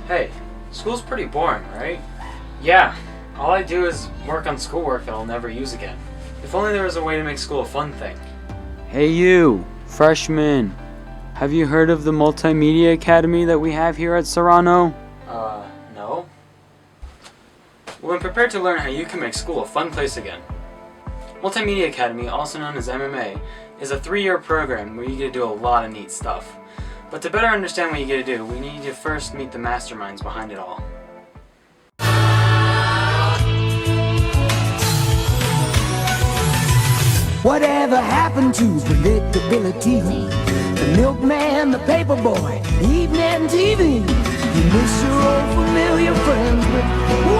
Hey, school's pretty boring, right? Yeah, all I do is work on schoolwork that I'll never use again. If only there was a way to make school a fun thing. Hey you, freshman. Have you heard of the MultiMedia Academy that we have here at Serrano? No. Well, I'm prepared to learn how you can make school a fun place again. MultiMedia Academy, also known as MMA, is a 3-year program where you get to do a lot of neat stuff. But to better understand what you get to do, we need to first meet the masterminds behind it all. Whatever happened to predictability? The milkman, the paperboy, evening TV. You miss your old familiar friends, but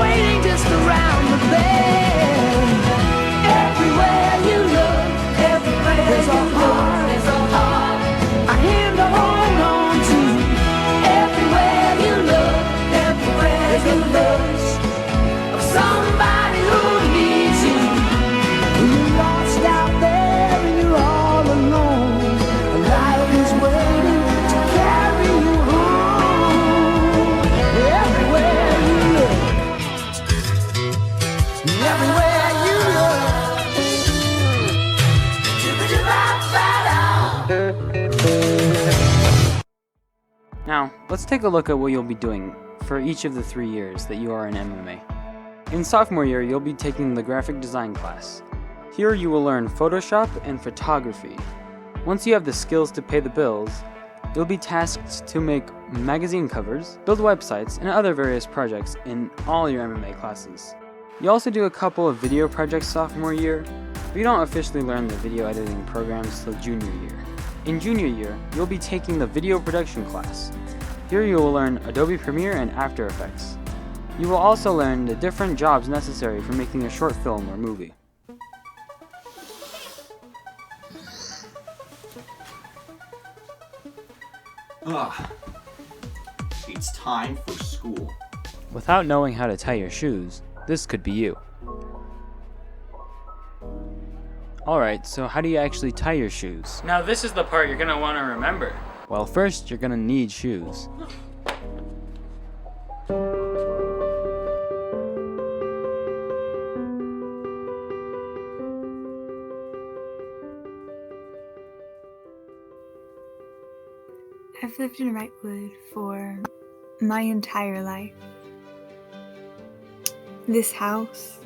waiting just around the bend. Everywhere you look, everywhere there's a heart, there's a heart. A hand to hold on to. Everywhere you look, everywhere there's a look of somebody who needs you. When you're lost out there and you're all alone, life is waiting to carry you home. Everywhere you look, everywhere you look. Now, let's take a look at what you'll be doing for each of the 3 years that you are in MMA. In sophomore year, you'll be taking the graphic design class. Here you will learn Photoshop and photography. Once you have the skills to pay the bills, you'll be tasked to make magazine covers, build websites, and other various projects in all your MMA classes. You also do a couple of video projects sophomore year, but you don't officially learn the video editing programs till junior year. In junior year, you'll be taking the video production class. Here you will learn Adobe Premiere and After Effects. You will also learn the different jobs necessary for making a short film or movie. It's time for school. Without knowing how to tie your shoes, this could be you. Alright, so how do you actually tie your shoes? Now this is the part you're gonna want to remember. Well, first you're gonna need shoes. I've lived in Wrightwood for my entire life. This house,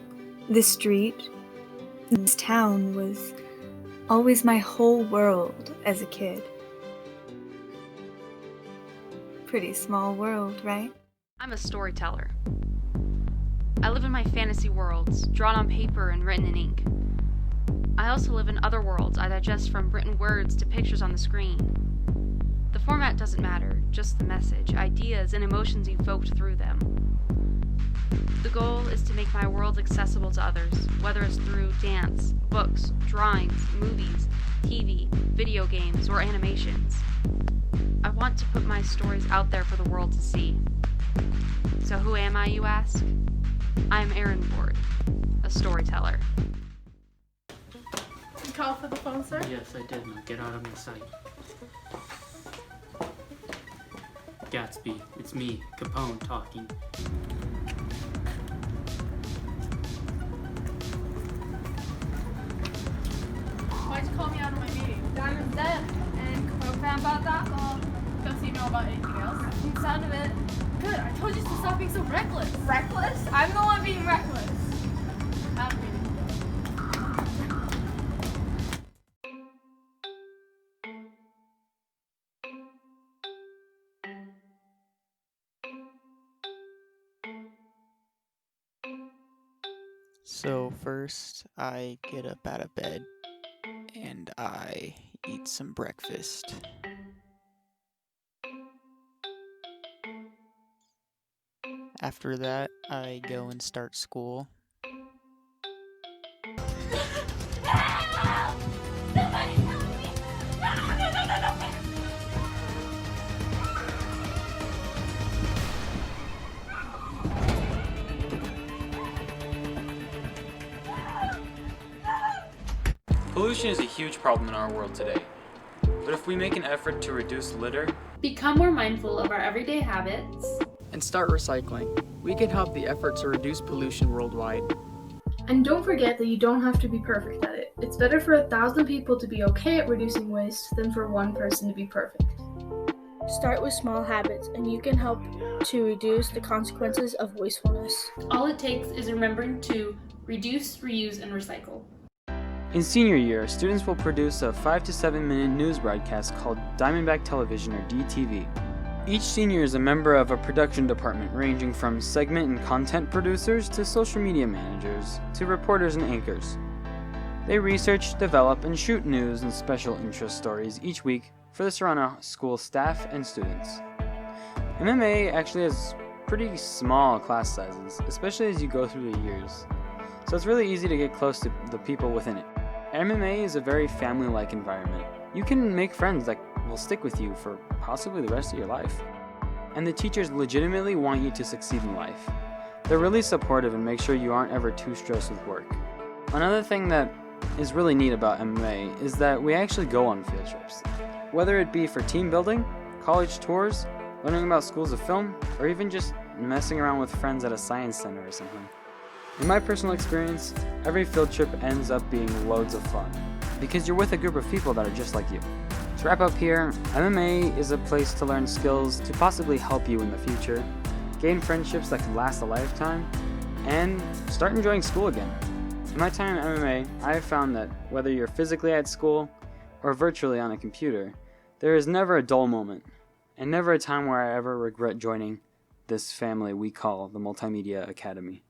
this street, this town was always my whole world as a kid. Pretty small world, right? I'm a storyteller. I live in my fantasy worlds, drawn on paper and written in ink. I also live in other worlds I digest from written words to pictures on the screen. The format doesn't matter, just the message, ideas, and emotions evoked through them. The goal is to make my world accessible to others, whether it's through dance, books, drawings, movies, TV, video games, or animations. I want to put my stories out there for the world to see. So who am I, you ask? I'm Erin Ward, a storyteller. You call for the phone, sir? Yes, I did. Now get out of my sight. Gatsby, it's me, Capone, talking. Why'd you call me out of my meeting? Diamond's dead, and Capone found about the alcohol. Does he know about anything else? That's the sound of it. Good, I told you to stop being so reckless. Reckless? I'm the one being reckless. Have me. So first, I get up out of bed and I eat some breakfast. After that, I go and start school. Pollution is a huge problem in our world today. But if we make an effort to reduce litter, become more mindful of our everyday habits, and start recycling. We can help the effort to reduce pollution worldwide. And don't forget that you don't have to be perfect at it. It's better for 1,000 people to be okay at reducing waste than for one person to be perfect. Start with small habits, and you can help to reduce the consequences of wastefulness. All it takes is remembering to reduce, reuse, and recycle. In senior year, students will produce a 5 to 7 minute news broadcast called Diamondback Television, or DTV. Each senior is a member of a production department ranging from segment and content producers to social media managers to reporters and anchors. They research, develop, and shoot news and special interest stories each week for the Serrano School staff and students. MMA actually has pretty small class sizes, especially as you go through the years, so it's really easy to get close to the people within it. MMA is a very family-like environment. You can make friends that will stick with you for possibly the rest of your life. And the teachers legitimately want you to succeed in life. They're really supportive and make sure you aren't ever too stressed with work. Another thing that is really neat about MMA is that we actually go on field trips. Whether it be for team building, college tours, learning about schools of film, or even just messing around with friends at a science center or something. In my personal experience, every field trip ends up being loads of fun, because you're with a group of people that are just like you. To wrap up here, MMA is a place to learn skills to possibly help you in the future, gain friendships that can last a lifetime, and start enjoying school again. In my time in MMA, I have found that whether you're physically at school or virtually on a computer, there is never a dull moment, and never a time where I ever regret joining this family we call the MultiMedia Academy.